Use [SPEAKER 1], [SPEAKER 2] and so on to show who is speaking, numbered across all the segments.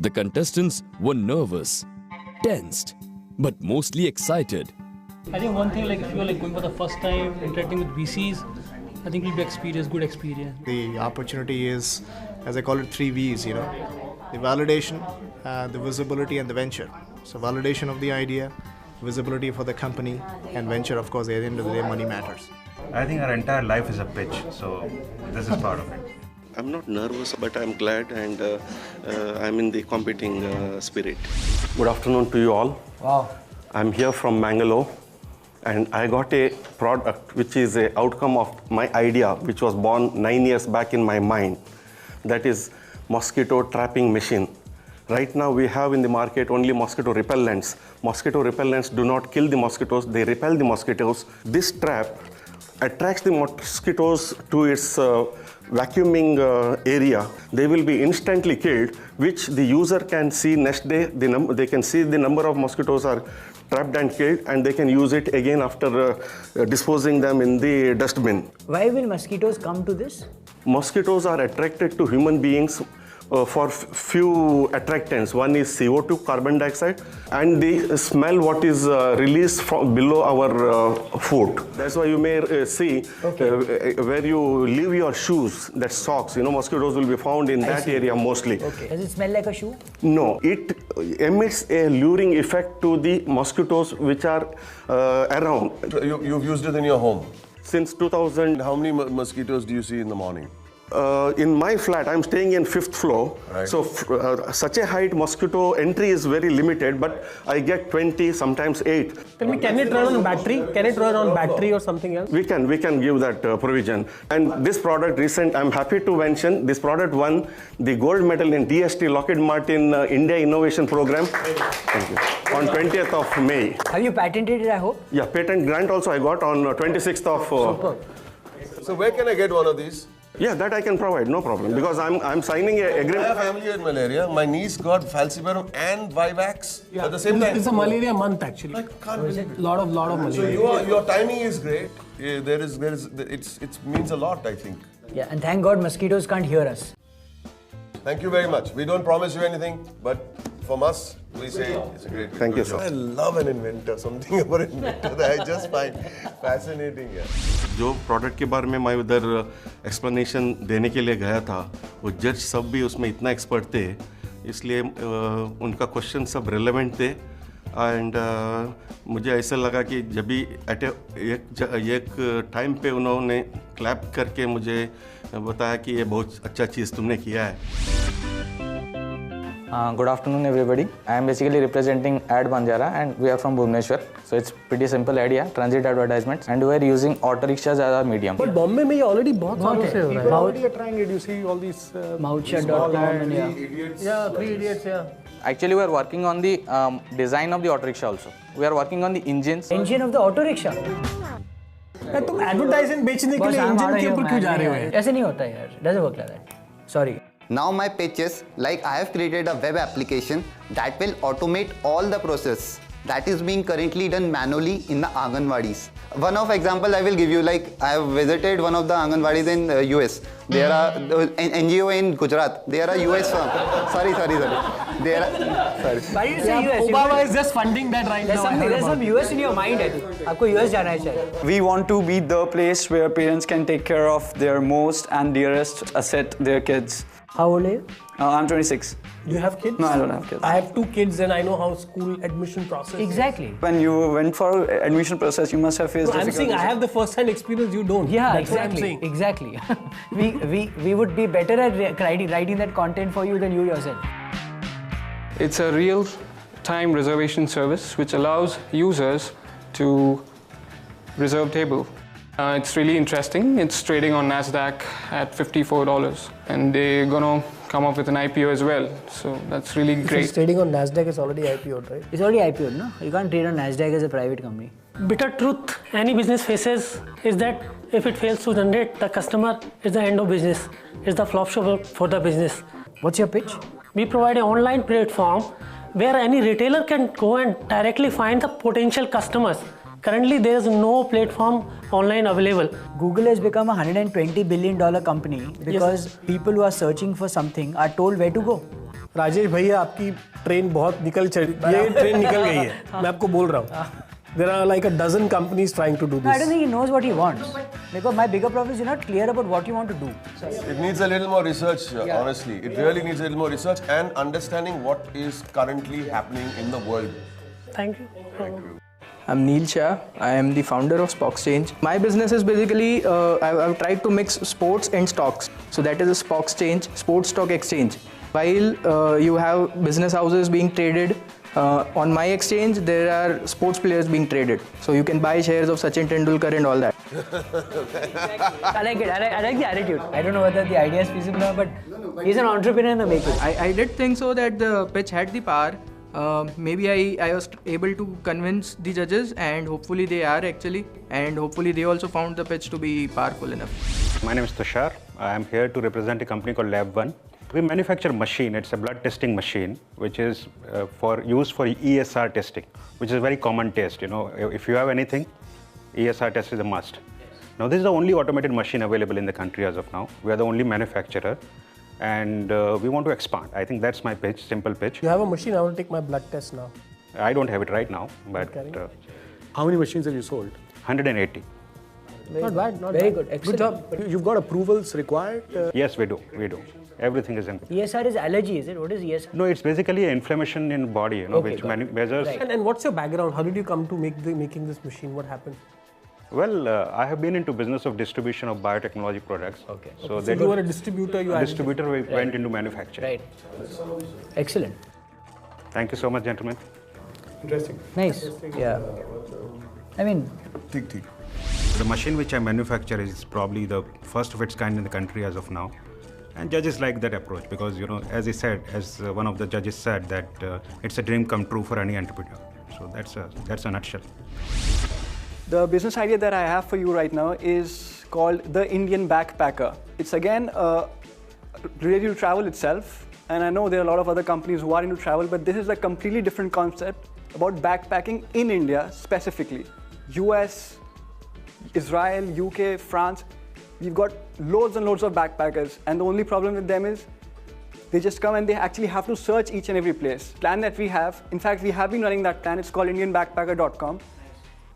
[SPEAKER 1] The contestants were nervous, tensed, but mostly excited.
[SPEAKER 2] I think one thing, like if you're like going for the first time interacting with VCs, I think it'll be good experience.
[SPEAKER 3] The opportunity is, as I call it, 3 V's, the validation, the visibility and the venture. So validation of the idea, visibility for the company, and venture, of course, at the end of the day, money matters.
[SPEAKER 4] I think our entire life is a pitch, so this is part of it.
[SPEAKER 5] I'm not nervous, but I'm glad and I'm in the competing spirit. Good afternoon to you all.
[SPEAKER 6] Wow.
[SPEAKER 5] I'm here from Mangalore and I got a product which is an outcome of my idea which was born 9 years back in my mind. That is mosquito trapping machine. Right now we have in the market only mosquito repellents. Mosquito repellents do not kill the mosquitoes, they repel the mosquitoes. This trap attracts the mosquitoes to its vacuuming area. They will be instantly killed, which the user can see next day. They can see the number of mosquitoes are trapped and killed, and they can use it again after disposing them in the dustbin.
[SPEAKER 6] Why will mosquitoes come to this?
[SPEAKER 5] Mosquitoes are attracted to human beings for few attractants. One is CO2, carbon dioxide, and the smell what is released from below our foot. That's why you may see where you leave your shoes, that socks, mosquitoes will be found in that area mostly.
[SPEAKER 6] Okay. Does it smell like a shoe?
[SPEAKER 5] No, it emits a luring effect to the mosquitoes which are around.
[SPEAKER 7] You've used it in your home?
[SPEAKER 5] Since 2000.
[SPEAKER 7] How many mosquitoes do you see in the morning?
[SPEAKER 5] In my flat, I'm staying in 5th floor,
[SPEAKER 7] right.
[SPEAKER 5] So such a height mosquito entry is very limited, but I get 20, sometimes 8.
[SPEAKER 2] Tell me, can it run on battery? Can it run on battery or something else?
[SPEAKER 5] We can give that provision. And this product I'm happy to mention, this product won the gold medal in DST Lockheed Martin India Innovation Program. Thank you. On 20th of May.
[SPEAKER 6] Have you patented it, I hope?
[SPEAKER 5] Yeah, patent grant also I got on 26th of...
[SPEAKER 7] So where can I get one of these?
[SPEAKER 5] Yeah, that I can provide, no problem, because I'm signing an agreement.
[SPEAKER 7] I have family with malaria. My niece got falciparum and Vivax at the same time.
[SPEAKER 2] It's a malaria month actually.
[SPEAKER 7] I can't believe it.
[SPEAKER 2] Lot of malaria.
[SPEAKER 7] So your timing is great. It means a lot, I think.
[SPEAKER 6] Yeah, and thank God mosquitoes can't hear us.
[SPEAKER 7] Thank you very much. We don't promise you anything, but from us, we say it's a great.
[SPEAKER 5] Thank you, sir.
[SPEAKER 7] I love an inventor. Something about an inventor that I just find fascinating.
[SPEAKER 5] जो product के बारे में मैं उधर explanation देने के लिए गया था, वो जज सब भी उसमें इतना एक्सपर्ट थे, इसलिए उनका क्वेश्चन सब रिलेवेंट थे एंड मुझे ऐसा लगा कि जब भी एक टाइम पे उन्होंने क्लैप करके मुझे बताया कि ये बहुत अच्छा चीज़ तुमने किया है.
[SPEAKER 8] Good afternoon everybody. I am basically representing Ad Banjara and we are from Bhubaneswar. So it's pretty simple idea, transit advertisements, and we are using auto rickshaws as our medium.
[SPEAKER 2] But Bombay में ये already बहुत सालों से हो रहा है.
[SPEAKER 3] People are already trying it. You see all these
[SPEAKER 6] Mouthshut.com and
[SPEAKER 2] Yeah, 3 Idiots, yeah.
[SPEAKER 8] Actually we are working on the design of the auto rickshaw also. We are working on the engines.
[SPEAKER 6] Engine of the auto rickshaw.
[SPEAKER 2] तुम advertising बेचने के लिए engine के ऊपर क्यों जा रहे हो?
[SPEAKER 6] ऐसे नहीं होता यार. Doesn't work like that. Sorry.
[SPEAKER 9] Now my pitch is, like I have created a web application that will automate all the process that is being currently done manually in the Anganwadis. One of example I will give you, like I have visited one of the Anganwadis in US. There are an NGO in Gujarat. They are a US firm. Sorry. They are sorry.
[SPEAKER 6] Why did you say US?
[SPEAKER 2] Obama is just funding that right now.
[SPEAKER 6] There's some US in your mind. I think. आपको US जाना है शायद.
[SPEAKER 10] We want to be the place where parents can take care of their most and dearest asset, their kids.
[SPEAKER 6] How old are you?
[SPEAKER 10] I'm 26.
[SPEAKER 2] Do you have kids?
[SPEAKER 10] No, I don't have kids.
[SPEAKER 2] I have 2 kids and I know how school admission process
[SPEAKER 6] Exactly.
[SPEAKER 10] When you went for admission process, you must have faced
[SPEAKER 2] I'm
[SPEAKER 10] difficulties.
[SPEAKER 2] saying I have the first-hand experience, you don't.
[SPEAKER 6] Yeah,
[SPEAKER 2] That's
[SPEAKER 6] exactly. Exactly. we would be better at writing that content for you than you yourself.
[SPEAKER 11] It's a real-time reservation service which allows users to reserve table. It's really interesting. It's trading on NASDAQ at $54 and they're gonna come up with an IPO as well. So that's really great.
[SPEAKER 2] It's trading on NASDAQ is already IPO'd, right?
[SPEAKER 6] It's already IPO'd, no? You can't trade on NASDAQ as a private company.
[SPEAKER 12] Bitter truth any business faces is that if it fails to generate the customer, it's the end of business. It's the flop show for the business.
[SPEAKER 6] What's your pitch?
[SPEAKER 12] We provide an online platform where any retailer can go and directly find the potential customers. Currently, there is no platform online available.
[SPEAKER 6] Google has become a $120 billion company because people who are searching for something are told where to go.
[SPEAKER 13] Rajesh भैया आपकी train बहुत निकल चली, ये train निकल गई है, मैं आपको बोल रहा हूँ. There are like a dozen companies trying to do this.
[SPEAKER 6] I don't think he knows what he wants. Because my bigger problem is you're not clear about what you want to do.
[SPEAKER 7] It needs a little more research, honestly. It really needs a little more research and understanding what is currently happening in the world.
[SPEAKER 12] Thank you.
[SPEAKER 14] I'm Neil Shah. I am the founder of Spoxchange. My business is basically, I've tried to mix sports and stocks. So that is a Spoxchange, sports stock exchange. While you have business houses being traded, on my exchange, there are sports players being traded. So you can buy shares of Sachin Tendulkar and all that.
[SPEAKER 6] I like it. I like the attitude. I don't know whether the idea is feasible or not, but he's an entrepreneur in the making.
[SPEAKER 14] I did think so that the pitch had the power. Maybe I was able to convince the judges, and hopefully they are actually. And hopefully they also found the pitch to be powerful enough.
[SPEAKER 4] My name is Tushar. I am here to represent a company called Lab 1. We manufacture a machine. It's a blood testing machine, which is used for ESR testing, which is a very common test. You know, if you have anything, ESR test is a must. Now, this is the only automated machine available in the country as of now. We are the only manufacturer, and we want to expand. I think that's my pitch, simple pitch.
[SPEAKER 13] You have a machine. I want to take my blood test now.
[SPEAKER 4] I don't have it right now, but
[SPEAKER 13] how many machines have you sold?
[SPEAKER 4] 180.
[SPEAKER 13] Not bad. Not
[SPEAKER 6] very
[SPEAKER 13] bad.
[SPEAKER 6] good. Excellent.
[SPEAKER 13] Good job. You've got approvals required.
[SPEAKER 4] Yes, we do. We do. Everything is in.
[SPEAKER 6] ESR is allergy, is it? What is ESR?
[SPEAKER 4] No, it's basically an inflammation in body, you know,
[SPEAKER 6] Okay,
[SPEAKER 4] which measures.
[SPEAKER 6] Right.
[SPEAKER 13] And what's your background? How did you come to making this machine? What happened?
[SPEAKER 4] Well, I have been into business of distribution of biotechnology products.
[SPEAKER 6] Okay.
[SPEAKER 4] So
[SPEAKER 13] you were a distributor.
[SPEAKER 4] We went into manufacturing.
[SPEAKER 6] Right. Excellent.
[SPEAKER 4] Thank you so much, gentlemen.
[SPEAKER 13] Interesting.
[SPEAKER 6] Nice. Yeah. I mean.
[SPEAKER 4] The machine which I manufacture is probably the first of its kind in the country as of now. And judges like that approach because, you know, as one of the judges said, that it's a dream come true for any entrepreneur. So that's a nutshell.
[SPEAKER 10] The business idea that I have for you right now is called the Indian Backpacker. It's again related to travel itself. And I know there are a lot of other companies who are into travel, but this is a completely different concept about backpacking in India specifically. US, Israel, UK, France. We've got loads and loads of backpackers, and the only problem with them is they just come and they actually have to search each and every place. Plan that we have, in fact, we have been running that plan. It's called IndianBackpacker.com.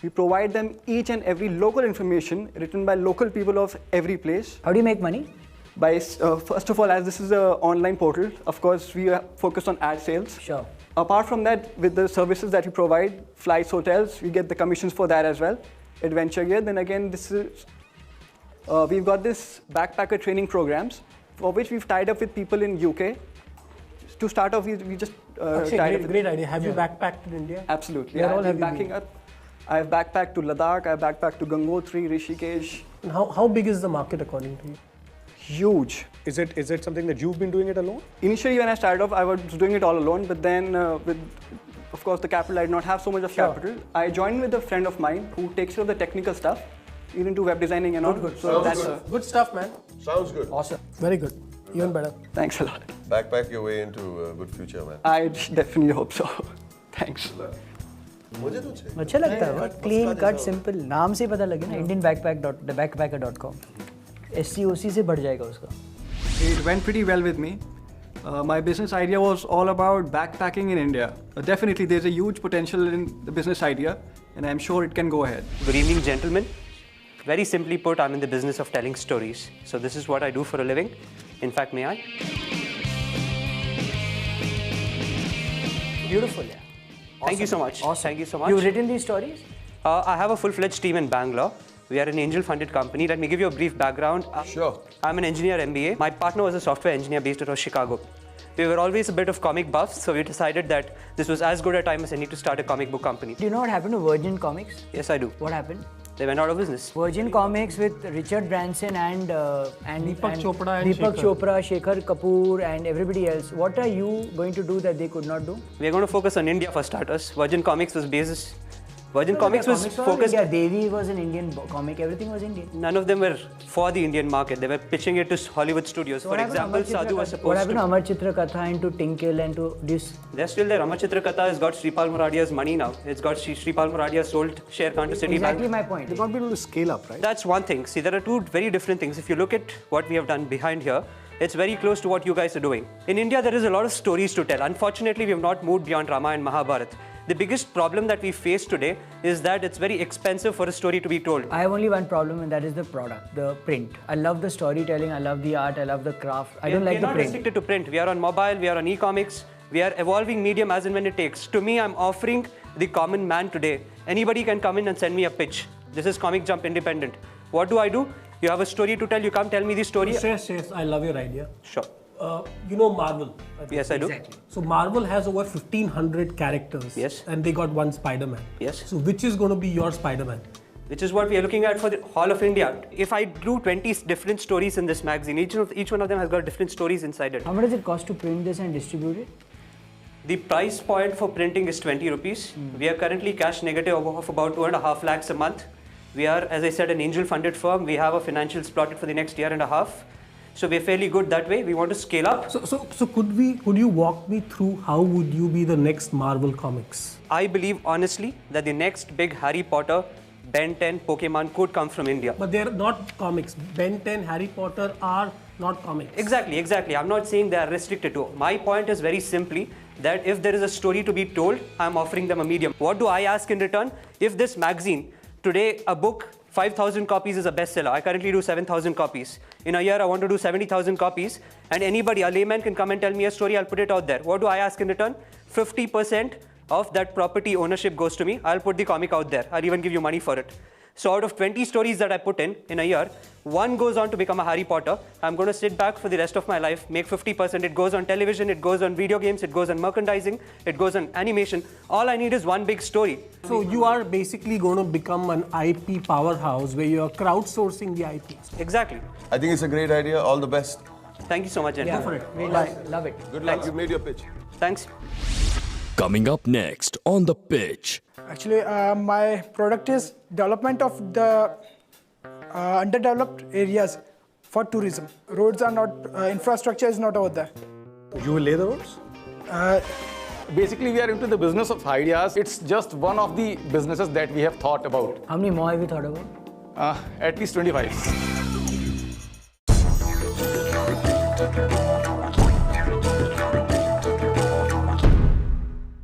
[SPEAKER 10] We provide them each and every local information written by local people of every place.
[SPEAKER 6] How do you make money?
[SPEAKER 10] By first of all, as this is an online portal, of course, we are focused on ad sales.
[SPEAKER 6] Sure.
[SPEAKER 10] Apart from that, with the services that we provide, flights, hotels, we get the commissions for that as well. Adventure gear, then again, this is we've got this backpacker training programs for which we've tied up with people in UK. To start off, we just tied up.
[SPEAKER 13] Great idea. Have you backpacked in India?
[SPEAKER 10] Absolutely.
[SPEAKER 13] Where all
[SPEAKER 10] I've
[SPEAKER 13] have
[SPEAKER 10] been
[SPEAKER 13] you
[SPEAKER 10] backing
[SPEAKER 13] been?
[SPEAKER 10] up. I've backpacked to Ladakh. I've backpacked to Gangotri, Rishikesh.
[SPEAKER 13] And how big is the market according to you?
[SPEAKER 10] Huge.
[SPEAKER 13] Is it something that you've been doing it alone?
[SPEAKER 10] Initially, when I started off, I was doing it all alone. But then, of course, the capital, I did not have so much of capital. I joined with a friend of mine who takes care of the technical stuff. Even into web designing and all.
[SPEAKER 13] Good.
[SPEAKER 10] So
[SPEAKER 13] that's good stuff, man.
[SPEAKER 7] Sounds good.
[SPEAKER 13] Awesome. Very good. Even better.
[SPEAKER 10] Thanks a lot.
[SPEAKER 7] Backpack your way into a good future, man.
[SPEAKER 10] I definitely hope so. Thanks.
[SPEAKER 6] अच्छा लगता है clean cut simple नाम से पता लगे ना indianbackpacker.com SCOC से बढ़ जाएगा उसका.
[SPEAKER 10] It went pretty well with me. My business idea was all about backpacking in India. Definitely there's a huge potential in the business idea and I'm sure it can go ahead.
[SPEAKER 15] Good evening, gentlemen. Very simply put, I'm in the business of telling stories. So this is what I do for a living. In fact, may I?
[SPEAKER 6] Beautiful, yeah.
[SPEAKER 15] Thank you so much.
[SPEAKER 6] Awesome.
[SPEAKER 15] Thank you so much.
[SPEAKER 6] You've written these stories?
[SPEAKER 15] I have a full-fledged team in Bangalore. We are an angel-funded company. Let me give you a brief background.
[SPEAKER 7] Sure.
[SPEAKER 15] I'm an engineer MBA. My partner was a software engineer based out of Chicago. We were always a bit of comic buffs, so we decided that this was as good a time as any to start a comic book company.
[SPEAKER 6] Do you know what happened to Virgin Comics?
[SPEAKER 15] Yes, I do.
[SPEAKER 6] What happened?
[SPEAKER 15] They went out of business.
[SPEAKER 6] Virgin Comics with Richard Branson and
[SPEAKER 13] Deepak Chopra and
[SPEAKER 6] Deepak Chopra, Shekhar Kapoor and everybody else. What are you going to do that they could not do?
[SPEAKER 15] We are going to focus on India for starters. Virgin Comics was basis. Virgin Comics was focused.
[SPEAKER 6] Yeah, Devi was an Indian comic. Everything was Indian.
[SPEAKER 15] None of them were for the Indian market. They were pitching it to Hollywood studios.
[SPEAKER 6] So
[SPEAKER 15] for example, Sadhu was supposed to.
[SPEAKER 6] What happened to Amar Chitra Katha and to Tinkle and to this?
[SPEAKER 15] They're still there. Amar Chitra Katha has got Sripal Moradia's money now. It's got Sripal Moradia sold share count to Citibank.
[SPEAKER 6] Exactly my point.
[SPEAKER 13] They've not been able to scale up, right?
[SPEAKER 15] That's one thing. See, there are two very different things. If you look at what we have done behind here, It's very close to what you guys are doing. In India, there is a lot of stories to tell. Unfortunately, we have not moved beyond Rama and Mahabharata. The biggest problem that we face today is that it's very expensive for a story to be told.
[SPEAKER 6] I have only one problem, and that is the product, the print. I love the storytelling, I love the art, I love the craft. I don't like the print.
[SPEAKER 15] We're not restricted to print. We are on mobile, we are on e-comics. We are evolving medium as and when it takes. To me, I'm offering the common man today. Anybody can come in and send me a pitch. This is Comic Jump Independent. What do? You have a story to tell, you come tell me the story.
[SPEAKER 13] Yes, I love your idea.
[SPEAKER 15] Sure.
[SPEAKER 13] You know Marvel?
[SPEAKER 15] Yes, I do.
[SPEAKER 13] Exactly. So Marvel has over 1,500 characters.
[SPEAKER 15] Yes.
[SPEAKER 13] And they got one Spider-Man.
[SPEAKER 15] Yes.
[SPEAKER 13] So which is going to be your Spider-Man?
[SPEAKER 15] Which is what we are looking at for the whole of India. If I do 20 different stories in this magazine, each one of them has got different stories inside it.
[SPEAKER 6] How much does it cost to print this and distribute it?
[SPEAKER 15] The price point for printing is 20 rupees. We are currently cash negative of about 2.5 lakhs a month. We are, as I said, an angel funded firm. We have a financials plotted for the next year and a half. So we're fairly good that way. We want to scale up.
[SPEAKER 13] So could you walk me through how would you be the next Marvel Comics?
[SPEAKER 15] I believe honestly that the next big Harry Potter, Ben 10, Pokemon could come from India.
[SPEAKER 13] But they're not comics. Ben 10, Harry Potter are not comics.
[SPEAKER 15] Exactly. I'm not saying they are restricted to. My point is very simply that if there is a story to be told, I'm offering them a medium. What do I ask in return? If this magazine, today a book, 5,000 copies is a bestseller. I currently do 7,000 copies. In a year, I want to do 70,000 copies. And anybody, a layman can come and tell me a story, I'll put it out there. What do I ask in return? 50% of that property ownership goes to me. I'll put the comic out there. I'll even give you money for it. So out of 20 stories that I put in a year, one goes on to become a Harry Potter. I'm going to sit back for the rest of my life, make 50%. It goes on television, it goes on video games, it goes on merchandising, it goes on animation. All I need is one big story.
[SPEAKER 13] So you are basically going to become an IP powerhouse where you are crowdsourcing the IPs.
[SPEAKER 15] Exactly.
[SPEAKER 7] I think it's a great idea. All the best.
[SPEAKER 15] Thank you so much, gentlemen.
[SPEAKER 13] Go for it.
[SPEAKER 6] We love it.
[SPEAKER 7] Good luck. You made your pitch.
[SPEAKER 15] Thanks.
[SPEAKER 1] Coming up next on The Pitch.
[SPEAKER 16] Actually, my product is development of the underdeveloped areas for tourism. Roads are not, infrastructure is not over there.
[SPEAKER 17] You will lay the roads? Basically, we are into the business of ideas. It's just one of the businesses that we have thought about.
[SPEAKER 6] How many more have you thought about?
[SPEAKER 17] At least 25.